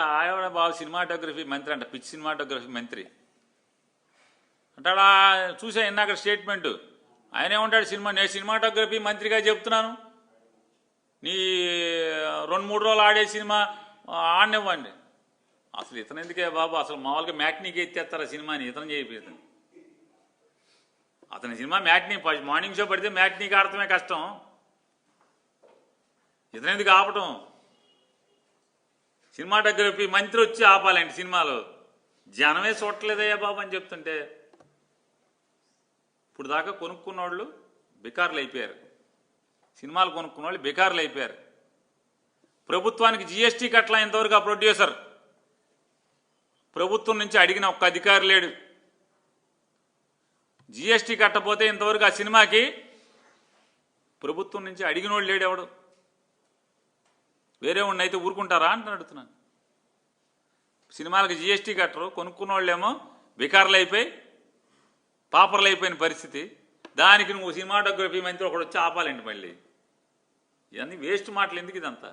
ఆవిడ బాబు సినిమాటోగ్రఫీ మంత్రి అంట, పిచ్ సినిమాటోగ్రఫీ మంత్రి అంటాడా. చూసా ఇందాక స్టేట్మెంటు. ఆయన ఏమంటాడు, నేను సినిమాటోగ్రఫీ మంత్రిగా చెప్తున్నాను, నీ 2-3 రోజులు ఆడే సినిమా ఆడనివ్వండి. అసలు ఇతను ఎందుకే బాబు, అసలు మామూలుగా మ్యాట్నీకి ఎత్తేస్తారు ఆ సినిమాని, ఇతను చేయిపోతుంది. అతని సినిమా మ్యాట్నీ మార్నింగ్ షో పడితే మ్యాట్నీకి ఆడటమే కష్టం, ఇతను ఎందుకు ఆపటం? సినిమాటోగ్రఫీ మంత్రి వచ్చి ఆపాలండి సినిమాలో. జనమే చూడలేదయ్యా బాబు అని చెప్తుంటే ఇప్పుడు దాకా కొనుక్కున్న వాళ్ళు బికార్లు అయిపోయారు, సినిమాలు కొనుక్కున్న వాళ్ళు బికార్లు అయిపోయారు. ప్రభుత్వానికి జిఎస్టీ కట్లా ఇంతవరకు ఆ ప్రొడ్యూసర్ ప్రభుత్వం నుంచి అడిగిన ఒక్క అధికారి లేడు. జిఎస్టీ కట్టపోతే ఇంతవరకు ఆ సినిమాకి ప్రభుత్వం నుంచి అడిగిన వాళ్ళు లేడు ఎవడు. వేరే వాడిని అయితే ఊరుకుంటారా అంటే అడుగుతున్నాను. సినిమాలకు జిఎస్టీ కట్టరు, కొనుక్కున్న వాళ్ళేమో బికార్లు అయిపోయి పాపర్లు అయిపోయిన పరిస్థితి. దానికి నువ్వు సినిమాటోగ్రఫీ మంత్రి ఒకడు వచ్చి ఆపాలండి. మళ్ళీ ఇవన్నీ వేస్ట్ మాటలు ఎందుకు ఇదంతా?